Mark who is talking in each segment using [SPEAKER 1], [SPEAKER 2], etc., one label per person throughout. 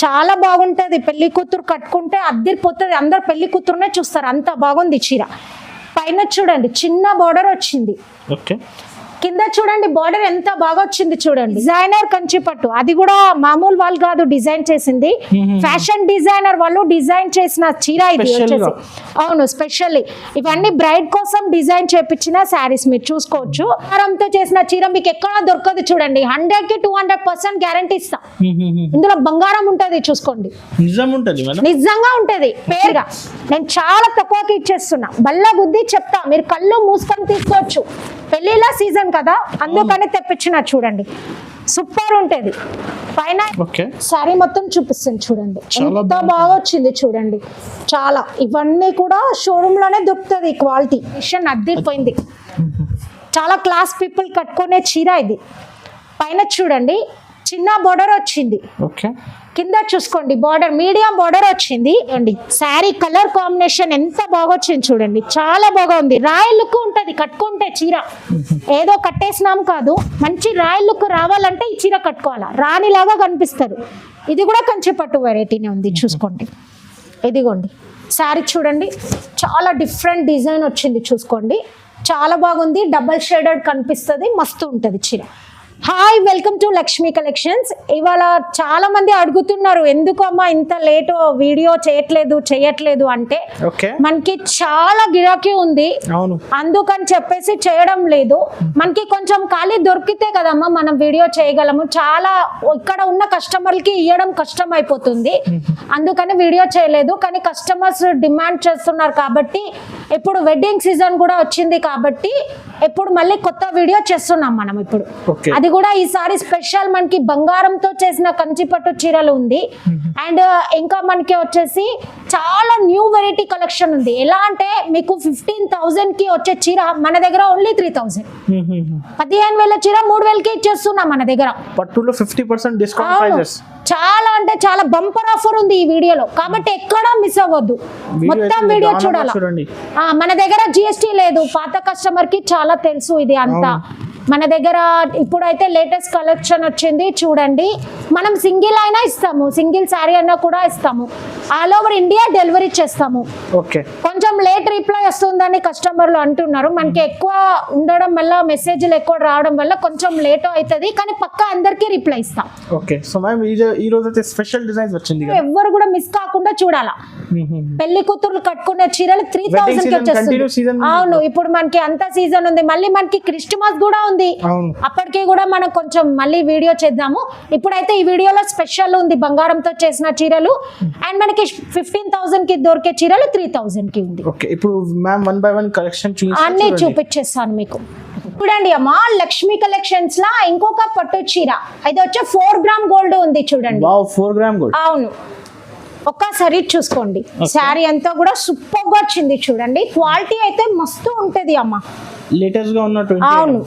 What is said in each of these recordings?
[SPEAKER 1] చాలా బాగుంటది. పెళ్లి కూతురు కట్టుకుంటే అద్దరిపోతుంది, అందరు పెళ్లి కూతురునే చూస్తారు, అంత బాగుంది చీర. పైన చూడండి చిన్న బోర్డర్ వచ్చింది, కింద చూడండి బార్డర్ ఎంత బాగా వచ్చింది చూడండి. డిజైనర్ కంచి పట్టు, అది కూడా మామూలు వాళ్ళు కాదు డిజైన్ చేసింది, ఫ్యాషన్ డిజైనర్ వాళ్ళు డిజైన్ చేసిన చీర ఇది వచ్చేసి. అవును, స్పెషల్లీ ఇవన్నీ బ్రైడ్ కోసం డిజైన్ చేపించిన శారీస్ మీరు చూసుకోవచ్చు. బంగారంతో చేసిన చీర మీకు ఎక్కడా దొరకదు చూడండి. 100 కి 200% గ్యారంటీ ఇస్తా. ఇందులో బంగారం ఉంటది, చూసుకోండి, నిజంగా ఉంటది. పేరుగా నేను చాలా తక్కువకి ఇచ్చేస్తున్నా, బల్ల బుద్ధి చెప్తా, మీరు కళ్ళు మూసుకొని తీసుకోవచ్చు. పెళ్లిళ్ళ సీజన్ కదా, అందుకని తెప్పించిన. చూడండి సూపర్ ఉంటది. పైన సారీ మొత్తం చూపిస్తుంది చూడండి, ఎంత బాగా వచ్చింది చూడండి. చాలా ఇవన్నీ కూడా షోరూమ్ లోనే దొరుకుతుంది, క్వాలిటీ మిషన్ అద్దిపోయింది. చాలా క్లాస్ పీపుల్ కట్టుకునే చీర ఇది. పైన చూడండి చిన్న బోర్డర్ వచ్చింది, కింద చూసుకోండి బార్డర్ మీడియం బార్డర్ వచ్చింది. శారీ కలర్ కాంబినేషన్ ఎంత బాగా వచ్చింది చూడండి, చాలా బాగా ఉంది. రాయల్ లుక్ ఉంటది కట్టుకుంటే చీర, ఏదో కట్టేసినాం కాదు, మంచి రాయల్ లుక్ రావాలంటే ఈ చీర కట్టుకోవాలా, రాణిలాగా కనిపిస్తారు. ఇది కూడా కంచి పట్టు వెరైటీనే ఉంది, చూసుకోండి. ఇదిగోండి శారీ చూడండి, చాలా డిఫరెంట్ డిజైన్ వచ్చింది, చూసుకోండి, చాలా బాగుంది. డబల్ షేడెడ్ కనిపిస్తుంది, మస్తు ఉంటుంది చీర. Hi, welcome to Lakshmi collections. ఇవాళ చాలా మంది అడుగుతున్నారు ఎందుకు అమ్మా ఇంత లేట్ వీడియో చేయట్లేదు అంటే, మనకి చాలా గిరాకీ ఉంది, అందుకని చెప్పేసి చేయడం లేదు. మనకి కొంచెం ఖాళీ దొరికితే కదమ్మా మనం వీడియో చేయగలము. చాలా ఇక్కడ ఉన్న కస్టమర్లకి ఇవ్వడం కష్టం అయిపోతుంది, అందుకని వీడియో చేయలేదు. కానీ కస్టమర్స్ డిమాండ్ చేస్తున్నారు కాబట్టి, ఇప్పుడు వెడ్డింగ్ సీజన్ కూడా వచ్చింది కాబట్టి ఇప్పుడు మళ్ళీ కొత్త వీడియో చేస్తున్నాం మనం ఇప్పుడు. అది కూడా ఈసారి స్పెషల్ మనకి బంగారంతో చేసిన కంచి పట్టు చీరలు ఉంది. అండ్ ఇంకా మనకి వచ్చేసి చాలా న్యూ వెరైటీ కలెక్షన్ ఉంది. ఎలా అంటే మీకు 15,000 కి వచ్చే చీర మన దగ్గర ఓన్లీ 3,000, 15,000 చీర 3,000కి ఇచ్చేస్తున్నాం మన దగ్గర.
[SPEAKER 2] పట్టులో 50% డిస్కౌంట్ ప్రైజెస్.
[SPEAKER 1] చాలా అంటే చాలా బంపర్ ఆఫర్ ఉంది ఈ వీడియోలో, కాబట్టి ఎక్కడా మిస్ అవ్వద్దు, మొత్తం వీడియో చూడాలి. మన దగ్గర జిఎస్టీ లేదు, పాత కస్టమర్ కి చాలా తెలుసు ఇది అంతా. మన దగ్గర ఇప్పుడైతే లేటెస్ట్ కలెక్షన్ వచ్చింది చూడండి. మనం సింగిల్ అయినా ఇస్తాము, సింగిల్ శారీ అయినా కూడా ఇస్తాము, ఆల్ ఓవర్ ఇండియా డెలివరీ చేస్తాము. కొంచెం లేట్ రిప్లై వస్తుందని కస్టమర్లు అంటున్నారు. మనకి ఎక్కువ ఉండడం వల్ల, మెసేజ్లు ఎక్కువ రావడం వల్ల కొంచెం లేట్ అవుతుంది, కానీ పక్కా అందరికీ రిప్లై ఇస్తాం. ఎవ్వరు కూడా మిస్ కాకుండా చూడాలా. పెళ్లి కూతుర్లు కట్టుకునే చీరలు 3,000కి వచ్చేస్తుంది. అవును, ఇప్పుడు మనకి అంత సీజన్ ఉంది, మళ్ళీ మనకి క్రిస్మస్ కూడా ఉంది, అప్పటికి కూడా మనం కొంచెం మళ్ళీ వీడియో చేద్దాము. ఇప్పుడైతే ఈ వీడియోలో స్పెషల్ ఉంది, బంగారంతో చేసిన చీరలు. అండ్ మనకి 15,000కి దొరికే చీరలు 3,000కి ఉంది.
[SPEAKER 2] ఇప్పుడు మ్యామ్ 1 by 1 కలెక్షన్
[SPEAKER 1] అన్ని చూపించేస్తాను మీకు. చూడండి అమ్మా, లక్ష్మీ కలెక్షన్స్ లా ఇంకొక పట్టు చీర, ఇది వచ్చే 4 గ్రామ్ గోల్డ్ ఉంది చూడండి.
[SPEAKER 2] 4 గ్రామ్ గోల్డ్.
[SPEAKER 1] అవును, ఒక్కసారి చూసుకోండి, శారీ అంతా కూడా సూపర్ గా వచ్చింది చూడండి. క్వాలిటీ అయితే మస్తు ఉంటది అమ్మా,
[SPEAKER 2] లేటెస్ట్ గా ఉన్నట్టు.
[SPEAKER 1] అవును,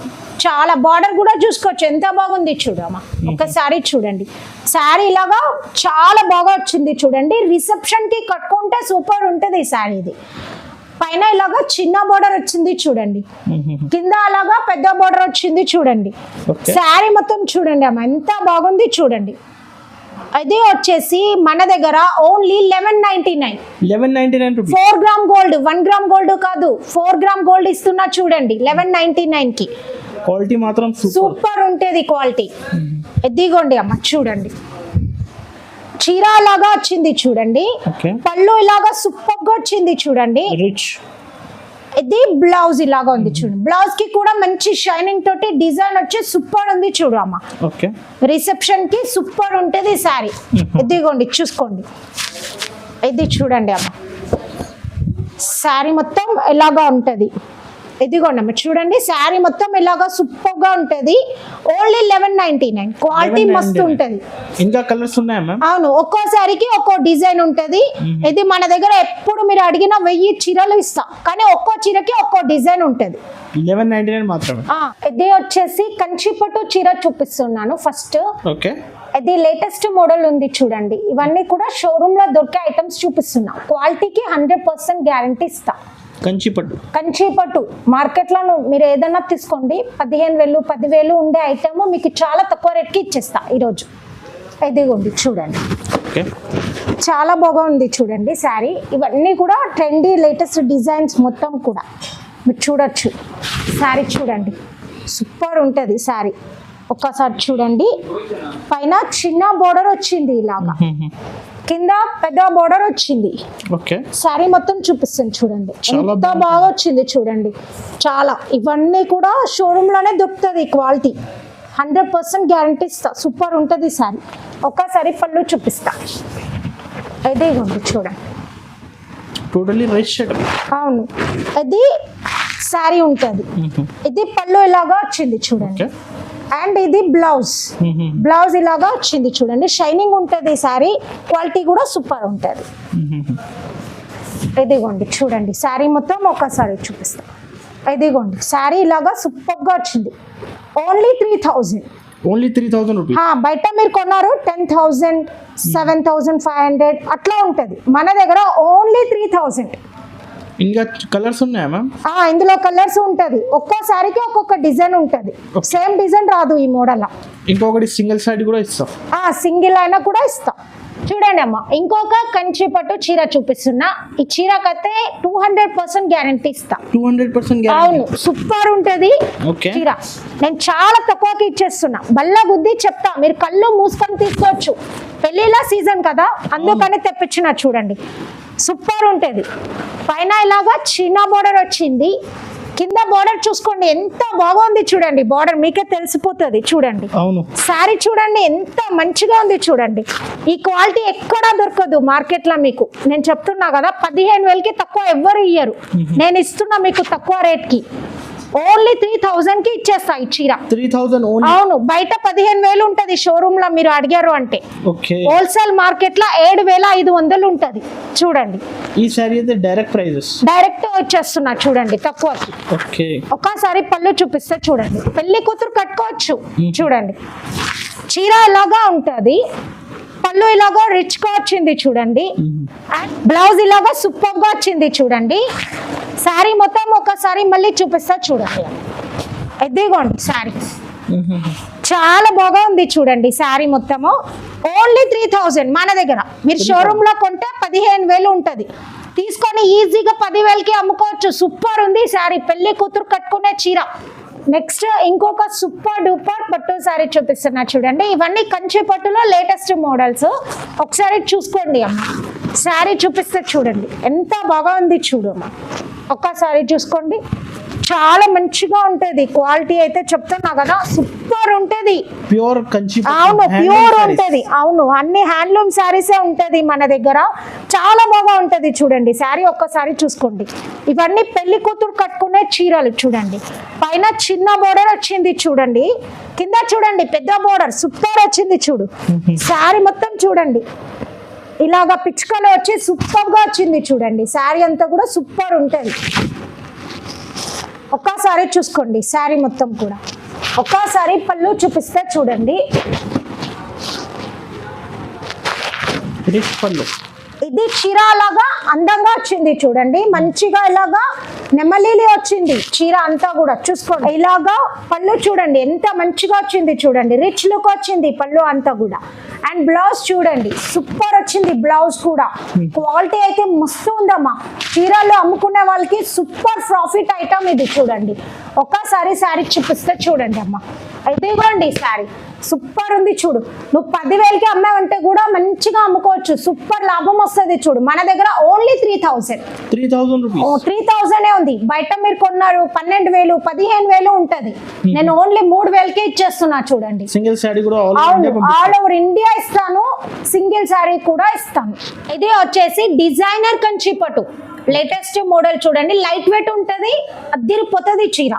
[SPEAKER 1] చాలా బార్డర్ కూడా చూసుకోవచ్చు, ఎంత బాగుంది చూడమ్మా. ఒకసారి చూడండి, శారీ ఇలాగా చాలా బాగా వచ్చింది చూడండి. రిసెప్షన్ కి కట్టుకుంటే సూపర్ ఉంటది ఈ శారీ. ఇది పైన ఇలాగా చిన్న బోర్డర్ వచ్చింది చూడండి, కింద అలాగా పెద్ద బోర్డర్ వచ్చింది చూడండి. శారీ మొత్తం చూడండి అమ్మా, ఎంత బాగుంది చూడండి. అది వచ్చేసి మన దగ్గర only 1199 rupees. 4 gram gold, 1 gram gold కాదు, 4 గ్రామ్ గోల్డ్ ఇస్తున్నా చూడండి 1199 కి.
[SPEAKER 2] క్వాలిటీ మాత్రం
[SPEAKER 1] సూపర్ ఉంటది క్వాలిటీ. ఎదిగోండి అమ్మ చూడండి, చీర లాగా వచ్చింది చూడండి, పళ్ళు ఇలాగా సూపర్ గా వచ్చింది చూడండి. ఇది బ్లౌజ్ ఇలాగా ఉంది చూడండి, బ్లౌజ్ కి కూడా మంచి షైనింగ్ తోటి డిజైన్ వచ్చి సూపర్ ఉంది చూడు అమ్మ. రిసెప్షన్ కి సూపర్ ఉంటది సారీ. ఇదిగోండి చూసుకోండి, ఇది చూడండి అమ్మ, శారీ మొత్తం ఇలాగా ఉంటది. ఇదిగోండి అమ్మ చూడండి, శారీ మొత్తం ఇలాగా సూపర్ గా ఉంటది. ఓన్లీ 1199, క్వాలిటీ మస్తు ఉంటది.
[SPEAKER 2] ఇంకా కలర్స్ ఉన్నాయా?
[SPEAKER 1] అవును, ఒక్కో శారీకి ఒక్కో డిజైన్ ఉంటది. ఇది మన దగ్గర ఎప్పుడు మీరు అడిగిన 1000 చీరలు ఇస్తాం, కానీ ఒక్కో చీరకి ఒక్కో డిజైన్ ఉంటది.
[SPEAKER 2] 1199 మాత్రమే.
[SPEAKER 1] ఇది వచ్చేసి కంచి పట్టు చీర చూపిస్తున్నాను ఫస్ట్. ఇది లేటెస్ట్ మోడల్ ఉంది చూడండి. ఇవన్నీ కూడా షోరూమ్ లో దొరికే ఐటమ్స్ చూపిస్తున్నా, క్వాలిటీకి 100% గ్యారంటీ ఇస్తా.
[SPEAKER 2] కంచి
[SPEAKER 1] పట్టు మార్కెట్ లో మీరు ఏదైనా తీసుకోండి, 15,000 10,000 ఉండే ఐటమ్ మీకు చాలా తక్కువ రేట్కి ఇచ్చేస్తా ఈరోజు. ఇదిగోండి చూడండి,
[SPEAKER 2] ఓకే.
[SPEAKER 1] చాలా బాగుంది చూడండి శారీ. ఇవన్నీ కూడా ట్రెండీ లేటెస్ట్ డిజైన్స్ మొత్తం కూడా మీరు చూడొచ్చు. శారీ చూడండి సూపర్ ఉంటుంది శారీ. ఒక్కసారి చూడండి, పైన చిన్న బోర్డర్ వచ్చింది ఇలాగా, కింద పెద్ద బోర్డర్ వచ్చింది.
[SPEAKER 2] ఓకే.
[SPEAKER 1] శారీ మొత్తం చూపిస్తాను చూడండి,
[SPEAKER 2] చాలా
[SPEAKER 1] ఎంత బాగా వచ్చింది చూడండి. చాలా ఇవన్నీ కూడా షోరూమ్ లోనే దొరుకుతుంది క్వాలిటీ, 100% గ్యారంటీ ఇస్తా. సూపర్ ఉంటుంది శారీ. ఒక్కసారి పళ్ళు చూపిస్తా. ఇదే ఉంది చూడండి,
[SPEAKER 2] టోటలీ రైట్ షేడ్.
[SPEAKER 1] అవును ఇది శారీ ఉంటుంది. ఇది పళ్ళు ఇలాగా వచ్చింది చూడండి. అండ్ ఇది బ్లౌజ్, బ్లౌజ్ ఇలాగా వచ్చింది చూడండి. షైనింగ్ ఉంటుంది శారీ, క్వాలిటీ కూడా సూపర్ ఉంటుంది. ఇదిగోండి చూడండి శారీ మొత్తం ఒకసారి చూపిస్తాం. ఇదిగోండి శారీ ఇలాగా సూపర్ గా వచ్చింది. ఓన్లీ 3000.
[SPEAKER 2] Only 3000 rupees.
[SPEAKER 1] బయట మీరు కొన్నారు 10,000, 7,500 అట్లా ఉంటుంది. మన దగ్గర ఓన్లీ 3000.
[SPEAKER 2] ఇంకా కలర్స్ ఉన్నాయా మ్యామ్?
[SPEAKER 1] ఇందులో కలర్స్ ఉంటది. ఒక్కో శారీకి ఒక్కొక్క డిజైన్ ఉంటది, సేమ్ డిజైన్ రాదు ఈ మోడల్.
[SPEAKER 2] ఇంకొకటి సింగిల్ సారీ కూడా ఇస్తాం.
[SPEAKER 1] సింగిల్ అయినా కూడా ఇస్తాం. చూడండి అమ్మా, ఇంకొక కంచి పట్టు చీర చూపిస్తున్నా. ఈ చీరకైతే 200% గ్యారంటీ ఇస్తా.
[SPEAKER 2] 200%
[SPEAKER 1] అవును, సూపర్ ఉంటది
[SPEAKER 2] ఓకే.
[SPEAKER 1] చీర. నేను చాలా తక్కువకి ఇచ్చేస్తున్నా, బల్ల బుద్ధి చెప్తా, మీరు కళ్ళు మూసుకొని తీసుకోవచ్చు. పెళ్లిళ్ళ సీజన్ కదా, అందుకని తెప్పించిన. చూడండి సూపర్ ఉంటది. పైన ఇలాగా చిన్న బోర్డర్ వచ్చింది, కింద బోర్డర్ చూసుకోండి ఎంత బాగుంది చూడండి. బోర్డర్ మీకే తెలిసిపోతుంది చూడండి.
[SPEAKER 2] అవును,
[SPEAKER 1] శారీ చూడండి ఎంత మంచిగా ఉంది చూడండి. ఈ క్వాలిటీ ఎక్కడా దొరకదు మార్కెట్ లో. మీకు నేను చెప్తున్నా కదా, 15,000కి తక్కువ ఎవ్వరు ఇయ్యరు. నేను ఇస్తున్నా మీకు తక్కువ రేట్ కి. ఓన్లీ 3,000 కి ఇచ్చేస్తా ఈ చీర.
[SPEAKER 2] 3,000 ఓన్లీ.
[SPEAKER 1] అవును, బయట 15,000 ఉంటది షోరూమ్ లో, మీరు అడిగారు అంటే.
[SPEAKER 2] ఓకే.
[SPEAKER 1] హోల్సేల్ మార్కెట్ లో 7,500 ఉంటది చూడండి.
[SPEAKER 2] ఈ సారీ అయితే డైరెక్ట్ ప్రైజెస్,
[SPEAKER 1] డైరెక్ట్ వచ్చేస్తున్నా చూడండి తక్కువకి.
[SPEAKER 2] ఓకే.
[SPEAKER 1] ఒకసారి పళ్ళు చూపిస్తే చూడండి, పెళ్లి కూతురు కట్టుకోవచ్చు. చూడండి చీర ఇలాగా ఉంటది, పళ్ళు ఇలాగా రిచ్ గా వచ్చింది చూడండి. అండ్ బ్లౌజ్ ఇలాగా సూపర్ గా వచ్చింది చూడండి. శారీ మొత్తం ఒకసారి మళ్ళీ చూపిస్తా చూడండి. ఎదిగోండి శారీ చాలా బాగా ఉంది చూడండి. శారీ మొత్తము ఓన్లీ 3,000 మన దగ్గర. మీరు షోరూమ్ లో కొంటే 15,000 ఉంటది, తీసుకొని ఈజీగా 10,000కి అమ్ముకోవచ్చు. సూపర్ ఉంది శారీ, పెళ్లి కూతురు కట్టుకునే చీర. నెక్స్ట్ ఇంకొక సూపర్ డూపర్ పట్టు శారీ చూపిస్తున్నా చూడండి. ఇవన్నీ కంచి పట్టులో లేటెస్ట్ మోడల్స్. ఒకసారి చూసుకోండి అమ్మ, శారీ చూపిస్తే చూడండి ఎంత బాగా ఉంది చూడమ్మా. ఒక్కసారి చూసుకోండి, చాలా మంచిగా ఉంటది. క్వాలిటీ అయితే చెప్తున్నా కదా, సూపర్ ఉంటది.
[SPEAKER 2] ప్యూర్ కంచి.
[SPEAKER 1] అవును, ప్యూర్ ఉంటది. అవును, అన్ని హ్యాండ్లూమ్ శారీసే ఉంటది మన దగ్గర. చాలా బాగా ఉంటది చూడండి శారీ. ఒక్కసారి చూసుకోండి, ఇవన్నీ పెళ్లి కూతురు కట్టుకునే చీరలు చూడండి. పైన చిన్న బోర్డర్ వచ్చింది చూడండి, కింద చూడండి పెద్ద బోర్డర్ సూపర్ వచ్చింది చూడు. శారీ మొత్తం చూడండి ఇలాగా పిచ్చుకలు వచ్చి సూపర్ గా వచ్చింది చూడండి. శారీ అంతా కూడా సూపర్ ఉంటది. ఒక్కసారి చూసుకోండి శారీ మొత్తం కూడా. ఒక్కసారి పళ్ళు చూపిస్తే చూడండి, ఇది చీర లాగా అందంగా వచ్చింది చూడండి. మంచిగా ఇలాగా నెమలీలి వచ్చింది చీర అంతా కూడా. చూసుకోండి ఇలాగా పళ్ళు చూడండి ఎంత మంచిగా వచ్చింది చూడండి. రిచ్ లుక్ వచ్చింది పళ్ళు అంతా కూడా. అండ్ బ్లౌజ్ చూడండి సూపర్ వచ్చింది బ్లౌజ్ కూడా. క్వాలిటీ అయితే మస్తు ఉందమ్మా. చీరలు అమ్ముకునే వాళ్ళకి సూపర్ ప్రాఫిట్ ఐటమ్ ఇది చూడండి. ఒక్కసారి శారీ చూపిస్తే చూడండి అమ్మా. ఇదిగోండి శారీ సూపర్ ఉంది చూడు. నువ్వు 10,000కి అమ్మావంటే కూడా మంచిగా అమ్ముకోవచ్చు, సూపర్ లాభం వస్తుంది చూడు. మన దగ్గర ఓన్లీ 3,000. 3,000 ఉంది. బయట మీరు కొన్నారు 12,000, 15,000 ఉంటది. నేను ఓన్లీ 3,000కే ఇచ్చేస్తున్నా చూడండి.
[SPEAKER 2] సింగిల్ శారీ కూడా
[SPEAKER 1] ఆల్ ఓవర్ ఇండియా ఇస్తాను, సింగిల్ శారీ కూడా ఇస్తాను. ఇది వచ్చేసి డిజైనర్ కంచి పట్టు లేటెస్ట్ మోడల్ చూడండి. లైట్ వెయిట్ ఉంటది, అద్దిరిపోతుంది చీర.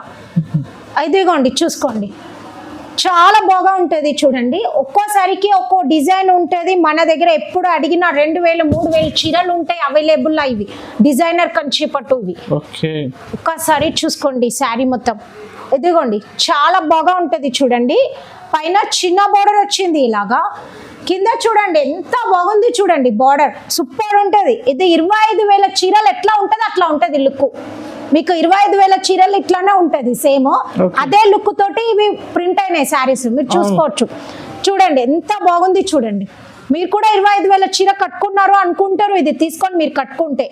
[SPEAKER 1] ఇదిగోండి చూసుకోండి, చాలా బాగా ఉంటుంది చూడండి. ఒక్కోసారికి ఒక్కో డిజైన్ ఉంటుంది మన దగ్గర. ఎప్పుడు అడిగినా 2,000, 3,000 చీరలు ఉంటాయి అవైలబుల్. ఇవి డిజైనర్ కంచి పట్టు ఇవి. ఒక్కసారి చూసుకోండి శారీ మొత్తం. ఇదిగోండి చాలా బాగా ఉంటుంది చూడండి. పైన చిన్న బోర్డర్ వచ్చింది ఇలాగా, కింద చూడండి ఎంత బాగుంది చూడండి. బార్డర్ సూపర్ ఉంటుంది. ఇది 25,000 చీరలు ఎట్లా ఉంటుంది అట్లా ఉంటుంది లుక్. మీకు 25,000 చీరలు ఇట్లానే ఉంటది సేమ్. అదే లుక్ తోటి ఇవి ప్రింట్ అయినాయి శారీస్, మీరు చూసుకోవచ్చు. చూడండి ఎంత బాగుంది చూడండి. మీరు కూడా 25,000 చీర కట్టుకున్నారు అనుకుంటారు, ఇది తీసుకొని మీరు కట్టుకుంటే.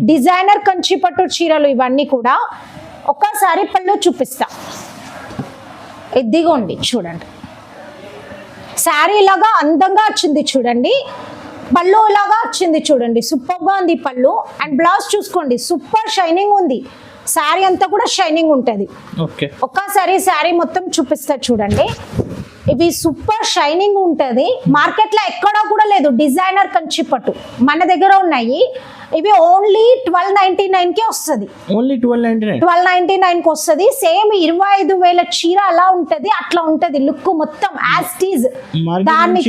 [SPEAKER 1] డిజైనర్ కంచి పట్టు చీరలు ఇవన్నీ కూడా. ఒక్కసారి పళ్ళు చూపిస్తా, ఇదిగోండి చూడండి. శారీ లాగా అందంగా వచ్చింది చూడండి, పళ్ళు లాగా వచ్చింది చూడండి, సూపర్గా ఉంది పళ్ళు. అండ్ బ్లౌజ్ చూసుకోండి, సూపర్ షైనింగ్ ఉంది. శారీ అంతా కూడా షైనింగ్ ఉంటుంది. ఒక్కసారి శారీ మొత్తం చూపిస్తా చూడండి, ఇవి సూపర్ షైనింగ్ ఉంటుంది. మార్కెట్లో ఎక్కడా కూడా లేదు డిజైనర్ కంచి పట్టు, మన దగ్గర ఉన్నాయి. ఇవి ఓన్లీ 1299కే వస్తుంది.
[SPEAKER 2] ఓన్లీ
[SPEAKER 1] 1299కి వస్తుంది. సేమ్ 25,000 చీర అలా ఉంటది, అట్లా ఉంటది లుక్ మొత్తం యాజ్ ఇట్ ఈజ్.
[SPEAKER 2] దాన్ని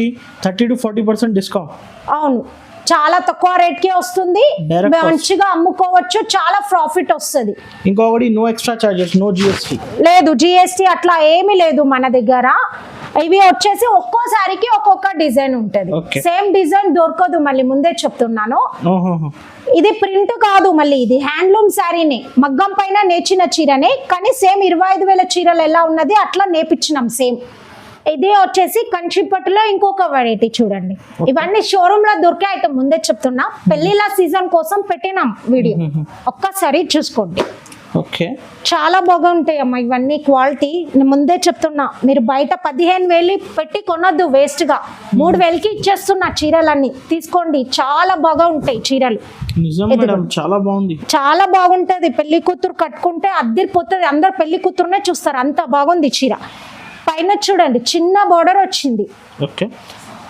[SPEAKER 2] 30 to 40% డిస్కౌంట్.
[SPEAKER 1] అవును, చాలా తక్కువ రేట్ కే వస్తుంది, మంచిగా అమ్ముకోవచ్చు, చాలా ప్రాఫిట్ వస్తుంది.
[SPEAKER 2] ఇంకొకటి no extra charges, no GST
[SPEAKER 1] లేదు, జిఎస్టీ అట్లా ఏమీ లేదు మన దగ్గర. ఇవి వచ్చేసి ఒక్కోసారికి ఒక్కొక్క డిజైన్ ఉంటది, సేమ్ డిజైన్ దొరకదు. మళ్ళీ ముందే చెప్తున్నాను, ఇది ప్రింట్ కాదు, మళ్ళీ ఇది హ్యాండ్లూమ్ శారీనే, మగ్గం పైన నేర్చిన చీరనే, కానీ సేమ్ 25,000 చీరలు ఎలా ఉన్నది అట్లా నేర్పించినాం సేమ్. ఇది వచ్చేసి కంచి పట్టులో ఇంకొక వెరైటీ చూడండి. ఇవన్నీ షోరూమ్ లో దొరికే ఐటమ్, ముందే చెప్తున్నా, పెళ్లిళ్ళ సీజన్ కోసం పెట్టినాం వీడియో, ఒక్కసారి చూసుకోండి. చాలా బాగుంటాయి అమ్మా ఇవన్నీ, క్వాలిటీ ముందే చెప్తున్నా. మీరు బయట 15,000 పెట్టి కొనొద్దు వేస్ట్ గా, 3,000కి ఇచ్చేస్తున్నా చీరలన్నీ, తీసుకోండి. చాలా బాగా ఉంటాయి చీరలు,
[SPEAKER 2] చాలా బాగుంది,
[SPEAKER 1] చాలా బాగుంటది. పెళ్లి కూతురు కట్టుకుంటే అద్దరిపోతుంది, అందరు పెళ్లి కూతురునే చూస్తారు, అంత బాగుంది చీర. పైన చూడండి చిన్న బార్డర్ వచ్చింది,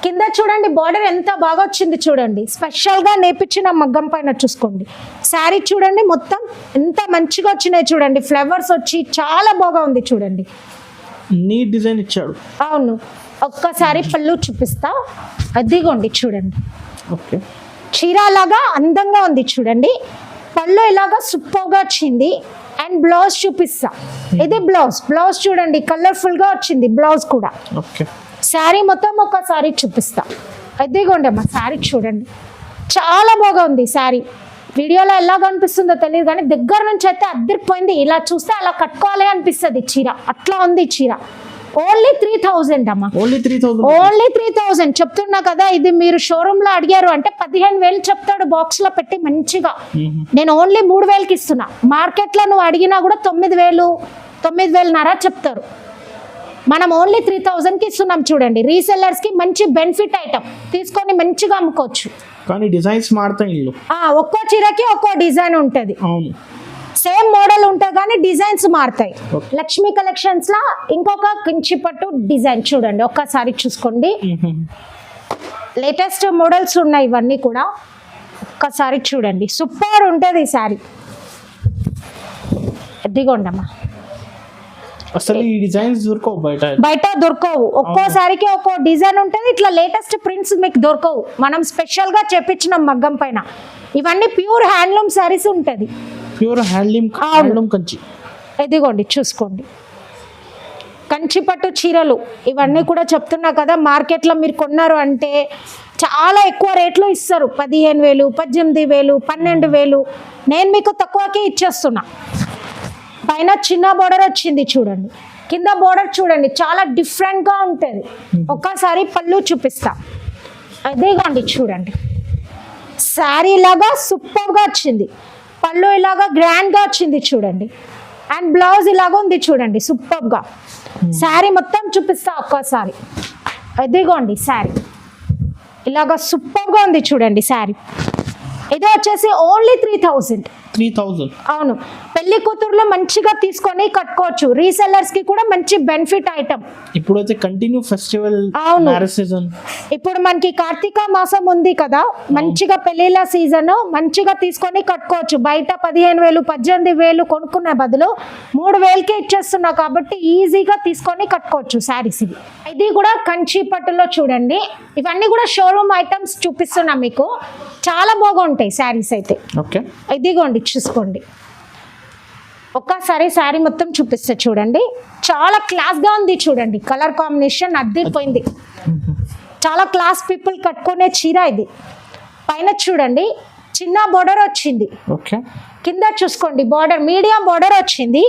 [SPEAKER 1] కింద చూడండి బార్డర్ ఎంత బాగా వచ్చింది చూడండి, స్పెషల్ గా నేర్పించిన మగ్గం పైన చూసుకోండి. శారీ చూడండి మొత్తం ఎంత మంచిగా వచ్చినాయి చూడండి, ఫ్లవర్స్ వచ్చి చాలా బాగా ఉంది చూడండి,
[SPEAKER 2] నీట్ డిజైన్ ఇచ్చాడు.
[SPEAKER 1] అవును, ఒక్కసారి పళ్ళు చూపిస్తా, అదిగోండి చూడండి. చీర లాగా అందంగా ఉంది చూడండి, పళ్ళు ఇలాగా సూపర్గా వచ్చింది. అండ్ బ్లౌజ్ చూపిస్తా, ఇది బ్లౌజ్ చూడండి, కలర్ఫుల్ గా వచ్చింది బ్లౌజ్ కూడా. శారీ మొత్తం ఒకసారి చూపిస్తా, అదిగోండి అమ్మా శారీ చూడండి, చాలా బాగా ఉంది శారీ. వీడియోలో ఎలా కనిపిస్తుందో తెలియదు కానీ దగ్గర నుంచి అయితే అద్దరిపోయింది, ఇలా చూస్తే అలా కట్టుకోవాలి అనిపిస్తుంది చీర, అట్లా ఉంది చీర. ఓన్లీ 3,000 అమ్మా, ఓన్లీ 3,000 చెప్తున్నా కదా. ఇది మీరు షోరూమ్ లో అడిగారు అంటే 15,000 చెప్తాడు బాక్స్ లో పెట్టి మంచిగా, నేను ఓన్లీ 3,000కి ఇస్తున్నా. మార్కెట్ లో నువ్వు అడిగినా కూడా 9,000, 9,500 చెప్తారు, మనం ఓన్లీ 3,000కి ఇస్తున్నాం చూడండి. రీసెల్లర్స్ కి మంచి బెనిఫిట్ ఐటమ్, తీసుకొని మంచిగా అమ్ముకోవచ్చు.
[SPEAKER 2] కానీ డిజైన్స్ మారుతాయి,
[SPEAKER 1] ఒక్కో చీరకి ఒక్కో డిజైన్ ఉంటది, సేమ్ మోడల్ ఉంటుంది కానీ డిజైన్స్ మారుతాయి. లక్ష్మీ కలెక్షన్స్ లా ఇంకొక కంచి పట్టు డిజైన్ చూడండి, ఒక్కసారి చూసుకోండి. లేటెస్ట్ మోడల్స్ ఉన్నాయి ఇవన్నీ కూడా, ఒక్కసారి చూడండి, సూపర్ ఉంటుంది ఈ శారీ. ఎదిగోండి అమ్మా,
[SPEAKER 2] అసలు ఈ డిజైన్స్ దొరకవు
[SPEAKER 1] బయట దొరకవు, ఒక్కోసారికి ఒక్కో డిజైన్ ఉంటుంది. ఇట్లా లేటెస్ట్ ప్రింట్స్ మీకు దొరకవు, మనం స్పెషల్ గా చేపించినాం మగ్గం పైన. ఇవన్నీ ప్యూర్ హ్యాండ్లూమ్ శారీస్ ఉంటుంది,
[SPEAKER 2] ప్యూర్ హ్యాండ్లూమ్ కంచి.
[SPEAKER 1] ఇదిగోండి చూసుకోండి, కంచి పట్టు చీరలు ఇవన్నీ కూడా చెప్తున్నా కదా. మార్కెట్లో మీరు కొన్నారు అంటే చాలా ఎక్కువ రేట్లో ఇస్తారు, 15,000, 18,000, 12,000. నేను మీకు తక్కువకే ఇచ్చేస్తున్నా. పైన చిన్న బోర్డర్ వచ్చింది చూడండి, కింద బోర్డర్ చూడండి, చాలా డిఫరెంట్గా ఉంటుంది. ఒక్కసారి పళ్ళు చూపిస్తా, అదేగోండి చూడండి, శారీ లాగా సూపర్గా వచ్చింది, పళ్ళు ఇలాగా గ్రాండ్గా వచ్చింది చూడండి. అండ్ బ్లౌజ్ ఇలాగా ఉంది చూడండి సూపర్గా. శారీ మొత్తం చూపిస్తా ఒక్కసారి, అదిగోండి శారీ ఇలాగా సూపర్గా ఉంది చూడండి శారీ. ఇది వచ్చేసి ఓన్లీ 3,000. అవును, పెళ్లి కూతురులో మంచిగా తీసుకొని కట్టుకోవచ్చు, రీసెల్లర్స్ కి కూడా మంచి బెనిఫిట్ ఐటమ్.
[SPEAKER 2] ఇప్పుడు అయితే కంటిన్యూ ఫెస్టివల్,
[SPEAKER 1] ఇప్పుడు మనకి కార్తీక మాసం ఉంది కదా, మంచిగా పెళ్లిళ్ళ సీజన్, మంచిగా తీసుకొని కట్టుకోవచ్చు. బయట 15,000, 18,000 కొనుక్కునే బదులు 3,000కే ఇచ్చేస్తున్నా కాబట్టి ఈజీగా తీసుకొని కట్టుకోవచ్చు శారీస్. ఇది కూడా కంచి పట్టులో చూడండి, ఇవన్నీ కూడా షోరూమ్ ఐటమ్స్ చూపిస్తున్నా మీకు, చాలా బాగుంటాయి శారీస్ అయితే. ఇదిగోండి చూసుకోండి, ఒక్కసారి శారీ మొత్తం చూపిస్తే చూడండి, చాలా క్లాస్గా ఉంది చూడండి, కలర్ కాంబినేషన్ అద్దరిపోయింది, చాలా క్లాస్ పీపుల్ కట్టుకునే చీర ఇది. పైన చూడండి చిన్న బోర్డర్ వచ్చింది, కింద చూసుకోండి బార్డర్ మీడియం బార్డర్ వచ్చింది.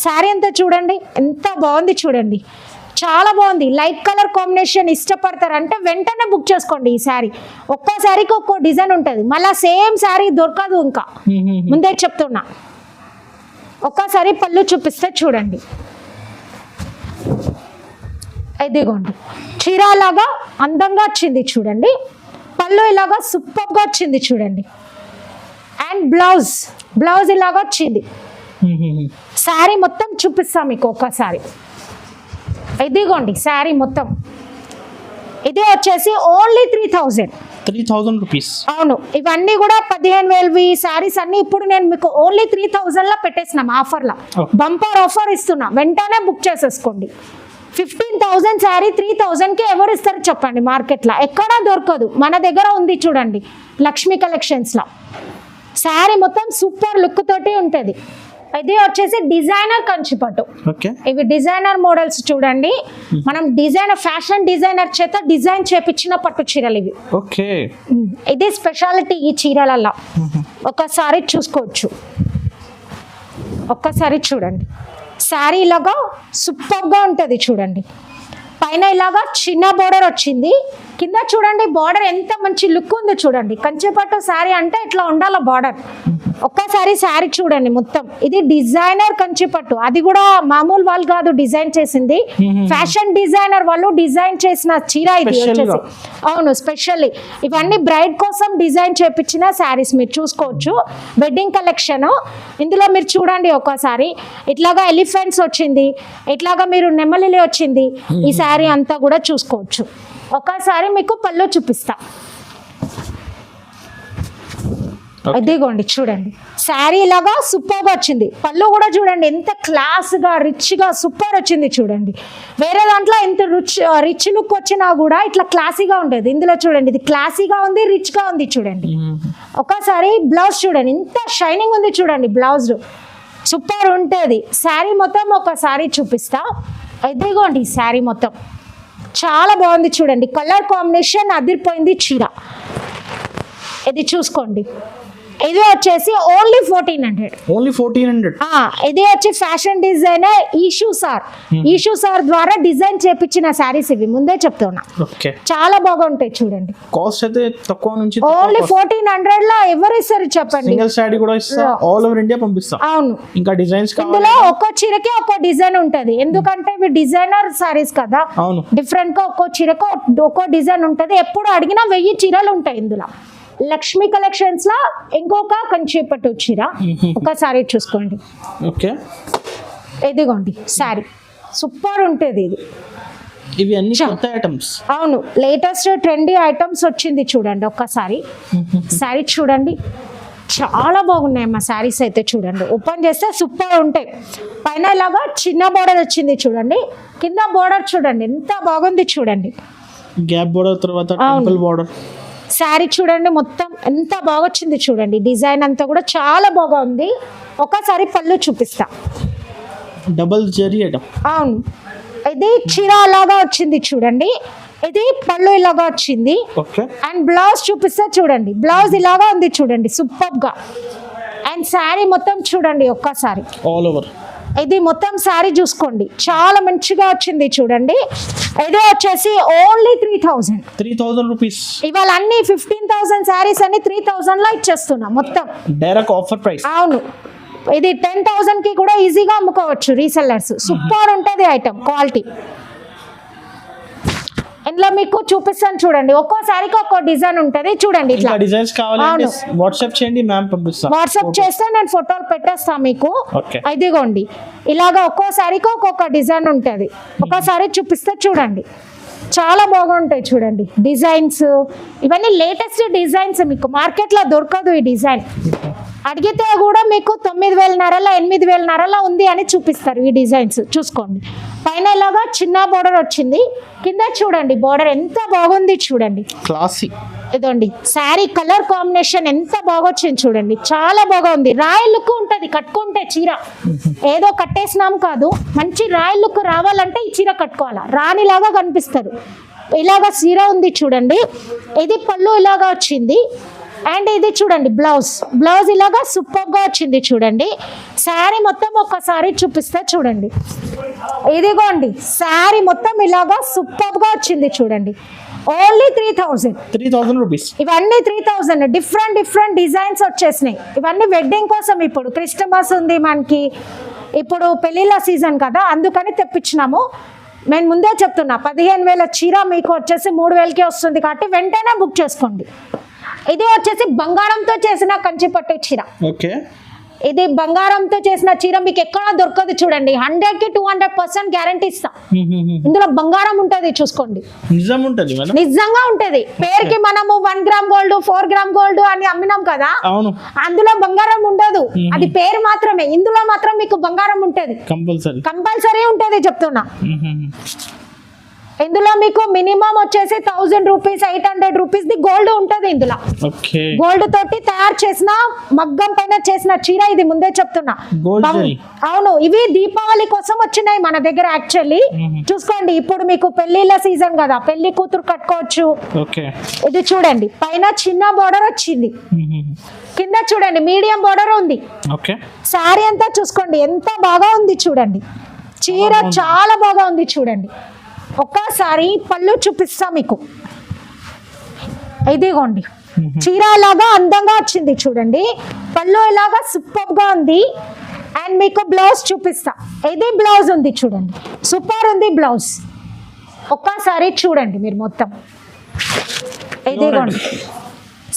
[SPEAKER 1] శారీ అంతా చూడండి ఎంత బాగుంది చూడండి, చాలా బాగుంది. లైట్ కలర్ కాంబినేషన్ ఇష్టపడతారంటే వెంటనే బుక్ చేసుకోండి ఈ శారీ. ఒక్కో శారీకి ఒక్కో డిజైన్ ఉంటుంది, మళ్ళీ సేమ్ శారీ దొరకదు. ఇంకా ముందే చెప్తున్నా. ఒక్కసారి పళ్ళు చూపిస్తే చూడండి. ఇదిగోండి చీర లాగా అందంగా వచ్చింది చూడండి. పళ్ళు ఇలాగా సూపర్గా వచ్చింది చూడండి. అండ్ బ్లౌజ్ ఇలాగా వచ్చింది. శారీ మొత్తం చూపిస్తాం మీకు ఒక్కసారి. ఇదిగోండి శారీ మొత్తం. ఇది వచ్చేసి ఓన్లీ
[SPEAKER 2] 3,000 రూపీస్.
[SPEAKER 1] అవును, ఇవన్నీ కూడా 15,000 శారీస్ అన్ని ఇప్పుడు నేను మీకు ఓన్లీ 3,000 పెట్టేసినాం ఆఫర్లో. బంపర్ ఆఫర్ ఇస్తున్నా, వెంటనే బుక్ చేసేసుకోండి. 15,000 శారీ 3,000కి ఎవరు ఇస్తారు చెప్పండి? మార్కెట్లో ఎక్కడా దొరకదు, మన దగ్గర ఉంది చూడండి లక్ష్మీ కలెక్షన్స్లో. శారీ మొత్తం సూపర్ లుక్ తోటి ఉంటుంది. ఇది వచ్చేసి డిజైనర్ కంచిపట్టు. ఇవి డిజైనర్ మోడల్స్ చూడండి. మనం ఫ్యాషన్ డిజైనర్ చేత డిజైన్ చేపించిన పట్టు చీరలు ఇవి. ఇది స్పెషాలిటీ ఈ చీరలలో. ఒకసారి చూసుకోవచ్చు, ఒక్కసారి చూడండి. శారీ ఇలాగా సూపర్గా ఉంటుంది చూడండి. పైన ఇలాగా చిన్న బోర్డర్ వచ్చింది, కింద చూడండి బార్డర్ ఎంత మంచి లుక్ ఉంది చూడండి. కంచిపట్టు శారీ అంటే ఇట్లా ఉండాల బార్డర్. ఒక్కసారి శారీ చూడండి మొత్తం. ఇది డిజైనర్ కంచిపట్టు, అది కూడా మామూలు వాళ్ళు కాదు డిజైన్ చేసింది, ఫ్యాషన్ డిజైనర్ వాళ్ళు డిజైన్ చేసిన చీర ఇది వచ్చేసి. అవును, స్పెషల్లీ ఇవన్నీ బ్రైడ్ కోసం డిజైన్ చేపించిన శారీస్ మీరు చూసుకోవచ్చు. Wedding collection. ఇందులో మీరు చూడండి ఒకసారి ఇట్లాగా ఎలిఫెంట్స్ వచ్చింది, ఇట్లాగా మీరు నెమలిలి వచ్చింది. ఈ శారీ అంతా కూడా చూసుకోవచ్చు. ఒకసారి మీకు పళ్ళు చూపిస్తా. ఇదిగోండి చూడండి, శారీ లాగా సూపర్ గా వచ్చింది. పళ్ళు కూడా చూడండి ఎంత క్లాస్ గా రిచ్ గా సూపర్ వచ్చింది చూడండి. వేరే దాంట్లో ఎంత రిచ్ లుక్ వచ్చినా కూడా ఇట్లా క్లాసీగా ఉండేది. ఇందులో చూడండి ఇది క్లాసీగా ఉంది, రిచ్ గా ఉంది చూడండి. ఒకసారి బ్లౌజ్ చూడండి ఎంత షైనింగ్ ఉంది చూడండి. బ్లౌజ్ సూపర్ ఉంటుంది. శారీ మొత్తం ఒకసారి చూపిస్తా. ఇదిగోండి శారీ మొత్తం చాలా బాగుంది చూడండి. కలర్ కాంబినేషన్ అదిరిపోయింది చీర. ఇది చూసుకోండి. ఇది వచ్చేసి ఓన్లీ 1400. ఇది వచ్చి ఫ్యాషన్ డిజైనర్ ఈషూ సార్ ద్వారా డిజైన్ చేపించిన శారీస్ ఇవి. ముందే చెప్తున్నా, చాలా బాగుంటాయి చూడండి.
[SPEAKER 2] కాస్ట్ అయితే తక్కువ నుంచి
[SPEAKER 1] ఓన్లీ 1400 లో ఎవరు ఇస్తారు చెప్పండి?
[SPEAKER 2] సింగిల్ శారీ కూడా ఇస్తా, ఆల్ ఓవర్ ఇండియా పంపిస్తా.
[SPEAKER 1] అవును,
[SPEAKER 2] ఇంకా డిజైన్స్
[SPEAKER 1] ఇందులో ఒక్కో చీరకి ఒక్కో డిజైన్ ఉంటది, ఎందుకంటే ఇవి డిజైనర్ శారీస్ కదా.
[SPEAKER 2] అవును,
[SPEAKER 1] డిఫరెంట్ గా ఒక్కో చీరకు ఒక్కో డిజైన్ ఉంటది. ఎప్పుడు అడిగినా 1000 చీరలు ఉంటాయి ఇందులో. లక్ష్మీ కలెక్షన్స్ లా ఇంకొక కంచిపట్టు చీర ఒకసారి చూసుకోండి. ఇదిగోండి శారీ సూపర్ ఉంటుంది. ఇది
[SPEAKER 2] ఇవి అన్ని కొత్త ఐటమ్స్.
[SPEAKER 1] అవును, లేటెస్ట్ ట్రెండీ ఐటమ్స్ వచ్చింది చూడండి. ఒక్కసారి శారీ చూడండి, చాలా బాగున్నాయి మా శారీస్ అయితే చూడండి. ఓపెన్ చేస్తే సూపర్ ఉంటాయి. పైన ఇలాగా చిన్న బోర్డర్ వచ్చింది చూడండి, కింద బోర్డర్ చూడండి ఎంత బాగుంది చూడండి.
[SPEAKER 2] గ్యాప్ బోర్డర్ తర్వాత టెంపుల్ బోర్డర్.
[SPEAKER 1] శారీ చూడండి మొత్తం ఎంత బాగా వచ్చింది చూడండి. డిజైన్ అంతా కూడా చాలా బాగా ఉంది. ఒకసారి పళ్ళు చూపిస్తా.
[SPEAKER 2] Double zari item.
[SPEAKER 1] అవును, ఇది చీర లాగా వచ్చింది చూడండి. ఇది పళ్ళు ఇలాగా వచ్చింది. అండ్ బ్లౌజ్ చూపిస్తా చూడండి. బ్లౌజ్ ఇలాగా ఉంది చూడండి సూపర్ గా. అండ్ శారీ మొత్తం చూడండి ఒక్కసారి.
[SPEAKER 2] ఆల్ ఓవర్
[SPEAKER 1] ఇది మొత్తం శారీ చూసుకోండి, చాలా మంచిగా వచ్చింది చూడండి. ఇది వచ్చేసి ఓన్లీ
[SPEAKER 2] 3,000 రూపీస్.
[SPEAKER 1] ఇవాళ అన్ని 15,000 శారీస్ అన్ని 3,000 లో ఇచ్చేస్తున్నా మొత్తం
[SPEAKER 2] డైరెక్ట్ ఆఫర్ ప్రైస్.
[SPEAKER 1] అవును, ఇది 10,000 కి కూడా ఈజీగా అమ్ముకోవచ్చు రీసెల్లర్స్. సూపర్ ఉంటుంది ఐటమ్, క్వాలిటీ. ఇందులో మీకు చూపిస్తాను చూడండి. ఒక్కో శారీకి ఒక్కో డిజైన్ ఉంటది చూడండి. ఇట్లా
[SPEAKER 2] డిజైన్స్ కావాలంటే వాట్సాప్ చేయండి, మ్యామ్ పంపిస్తా.
[SPEAKER 1] వాట్సాప్ చేస్తే నేను ఫోటోలు పెట్టేస్తా మీకు. ఇదిగోండి ఇలాగా ఒక్కో శారీకి ఒక్కొక్క డిజైన్ ఉంటది. ఒకసారి చూపిస్తే చూడండి, చాలా బాగుంటాయి చూడండి. డిజైన్స్ ఇవన్నీ లేటెస్ట్ డిజైన్స్, మీకు మార్కెట్లో దొరకదు ఈ డిజైన్. అడిగితే కూడా మీకు 9,500 8,500 ఉంది అని చూపిస్తారు ఈ డిజైన్స్. చూసుకోండి, పైన ఇలాగా చిన్న బోర్డర్ వచ్చింది, కింద చూడండి బోర్డర్ ఎంత బాగుంది చూడండి.
[SPEAKER 2] క్లాసీ.
[SPEAKER 1] ఇదండి శారీ కలర్ కాంబినేషన్ ఎంత బాగా వచ్చింది చూడండి, చాలా బాగా ఉంది. రాయల్ లుక్ ఉంటుంది కట్టుకుంటే చీర. ఏదో కట్టేసినాం కాదు, మంచి రాయల్ లుక్ రావాలంటే ఈ చీర కట్టుకోవాలా, రాణిలాగా కనిపిస్తారు. ఇలాగా చీర ఉంది చూడండి. ఇది పళ్ళు ఇలాగా వచ్చింది. అండ్ ఇది చూడండి బ్లౌజ్ ఇలాగా సూపర్ గా వచ్చింది చూడండి. శారీ మొత్తం ఒక్కసారి చూపిస్తే చూడండి, ఇదిగోండి శారీ మొత్తం ఇలాగా సూపర్ గా వచ్చింది చూడండి. Only 3000
[SPEAKER 2] rupees.
[SPEAKER 1] ఇవన్నీ 3000. డిఫరెంట్ డిజైన్స్ వచ్చేసినాయి. ఇవన్నీ వెడ్డింగ్ కోసం, ఇప్పుడు క్రిస్టమస్ ఉంది మనకి, ఇప్పుడు పెళ్లిళ్ళ సీజన్ కదా, అందుకని తెప్పించినాము. నేను ముందే చెప్తున్నా 15,000 చీర మీకు వచ్చేసి 3,000కే వస్తుంది కాబట్టి వెంటనే బుక్ చేసుకోండి. ఇది వచ్చేసి బంగారంతో చేసిన కంచిపట్టు చీర.
[SPEAKER 2] ఓకే,
[SPEAKER 1] ఇది బంగారంతో చేసిన చీర మీకు ఎక్కడా దొరకదు చూడండి. 100కి 200% గ్యారంటీ ఇస్తా. ఇందులో బంగారం ఉంటది, చూసుకోండి.
[SPEAKER 2] నిజం ఉంటది మేడం,
[SPEAKER 1] నిజంగా ఉంటది. పేరుకి మనము 1 గ్రామ్ గోల్డ్ 4 గ్రామ్ గోల్డ్ అని అమ్మినాం కదా,
[SPEAKER 2] అవును,
[SPEAKER 1] అందులో బంగారం ఉండదు. అది పేరు మాత్రమే. ఇందులో మాత్రం మీకు బంగారం ఉంటది, కంపల్సరీ ఉంటది చెప్తున్నా. ఇందులో మీకు మినిమం వచ్చేసి 1000 రూపీస్ 800 రూపీస్ ది గోల్డ్ ఉంటది. ఇందులో గోల్డ్ తోటి తయారు చేసిన మగ్గం పైన చేసిన చీర ఇది, ముందే చెప్తున్నా. అవును, ఇవి దీపావళి కోసం వచ్చినాయి మన దగ్గర యాక్చువల్లీ. చూసుకోండి, ఇప్పుడు మీకు పెళ్లిళ్ళ సీజన్ కదా, పెళ్లి కూతురు కట్టుకోవచ్చు. ఇది చూడండి, పైన చిన్న బోర్డర్ వచ్చింది, కింద చూడండి మీడియం బోర్డర్ ఉంది. శారీ అంతా చూసుకోండి ఎంత బాగా ఉంది చూడండి. చీర చాలా బాగా ఉంది చూడండి. ఒక్కసారి పళ్ళు చూపిస్తా మీకు. ఇదిగోండి, చీర ఇలాగా అందంగా వచ్చింది చూడండి. పళ్ళు ఇలాగా సూపర్ గా ఉంది. అండ్ మీకు బ్లౌజ్ చూపిస్తా. ఇది బ్లౌజ్ ఉంది చూడండి, సూపర్ ఉంది బ్లౌజ్. ఒక్కసారి చూడండి మీరు మొత్తం. ఇదిగోండి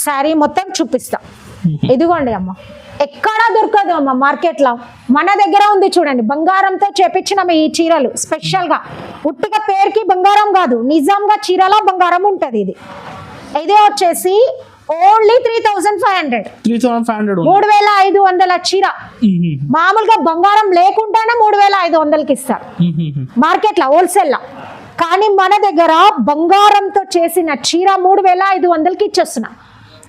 [SPEAKER 1] శారీ మొత్తం చూపిస్తా. ఇదిగోండి అమ్మ, ఎక్కడా దొరకదు అమ్మ మార్కెట్లో, మన దగ్గర ఉంది చూడండి. బంగారంతో చేపించిన ఈ చీరలు స్పెషల్గా, ఉట్టిగా పేరుకి బంగారం కాదు, నిజంగా చీరలో బంగారం ఉంటుంది. ఇది వచ్చేసి ఓన్లీ 3500. 3500 చీర. మామూలుగా బంగారం లేకుండానే 3500కి ఇస్తారు మార్కెట్లో హోల్సేల్లో. కానీ మన దగ్గర బంగారంతో చేసిన చీర 3500కి ఇచ్చేస్తున్నా.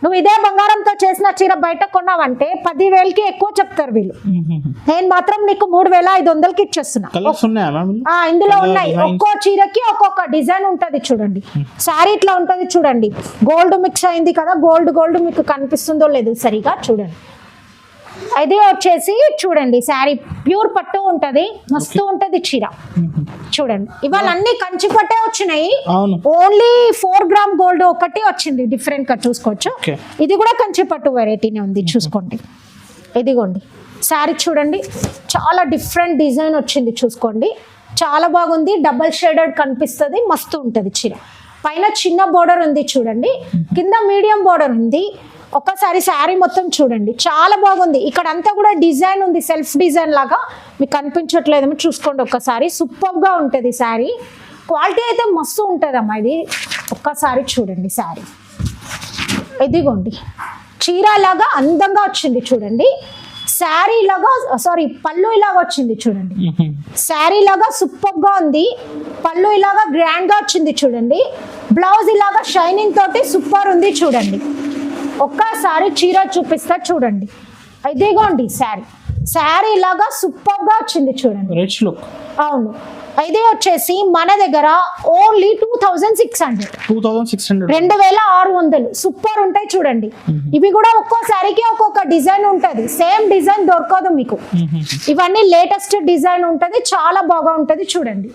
[SPEAKER 1] నువ్వు ఇదే బంగారంతో చేసిన చీర బయట కొన్నావంటే 10,000కి ఎక్కువ చెప్తారు వీళ్ళు. నేను మాత్రం నీకు 3500కి ఇచ్చేస్తున్నా. ఇందులో ఉన్నాయి, ఒక్కో చీరకి ఒక్కొక్క డిజైన్ ఉంటది చూడండి. శారీ ఇట్లా ఉంటది చూడండి, గోల్డ్ మిక్స్ అయింది కదా, గోల్డ్ మీకు కనిపిస్తుందో లేదు సరిగా చూడండి. ఇది వచ్చేసి చూడండి, శారీ ప్యూర్ పట్టు ఉంటది, మస్తు ఉంటది చీర చూడండి. ఇవాళ అన్ని కంచి పట్టే వచ్చినాయి. ఓన్లీ 4 గ్రామ్ గోల్డ్ ఒకటి వచ్చింది, డిఫరెంట్ గా చూసుకోవచ్చు. ఇది కూడా కంచి పట్టు వెరైటీనే ఉంది, చూసుకోండి. ఇదిగోండి శారీ చూడండి, చాలా డిఫరెంట్ డిజైన్ వచ్చింది, చూసుకోండి. చాలా బాగుంది, డబల్ షేడెడ్ కనిపిస్తుంది, మస్తు ఉంటది చీర. పైన చిన్న బోర్డర్ ఉంది చూడండి, కింద మీడియం బోర్డర్ ఉంది. ఒక్కసారి శారీ మొత్తం చూడండి, చాలా బాగుంది. ఇక్కడ అంతా కూడా డిజైన్ ఉంది, సెల్ఫ్ డిజైన్ లాగా. మీకు కనిపించట్లేదేమో చూసుకోండి ఒక్కసారి. సూపర్ గా ఉంటుంది శారీ, క్వాలిటీ అయితే మస్తు ఉంటుంది అమ్మా. ఇది ఒక్కసారి చూడండి శారీ. ఇదిగోండి చీర లాగా అందంగా వచ్చింది చూడండి. శారీ లాగా పళ్ళు ఇలాగా వచ్చింది చూడండి. శారీ లాగా సూపర్ గా ఉంది, పళ్ళు ఇలాగా గ్రాండ్ గా వచ్చింది చూడండి. బ్లౌజ్ ఇలాగా షైనింగ్ తోటి సూపర్ ఉంది చూడండి. ఒక్కసారి చీర చూపిస్తా చూడండి. ఇదిగోండి శారీ లాగా సూపర్ గా వచ్చింది చూడండి,
[SPEAKER 2] రిచ్ లుక్.
[SPEAKER 1] అవును, ఇది వచ్చేసి మన దగ్గర ఓన్లీ 2600. 2600 సూపర్ ఉంటాయి చూడండి. ఇవి కూడా ఒక్కో శారీకి ఒక్కొక్క డిజైన్ ఉంటది, సేమ్ డిజైన్ దొరకదు మీకు. ఇవన్నీ లేటెస్ట్ డిజైన్ ఉంటది, చాలా బాగా ఉంటది చూడండి.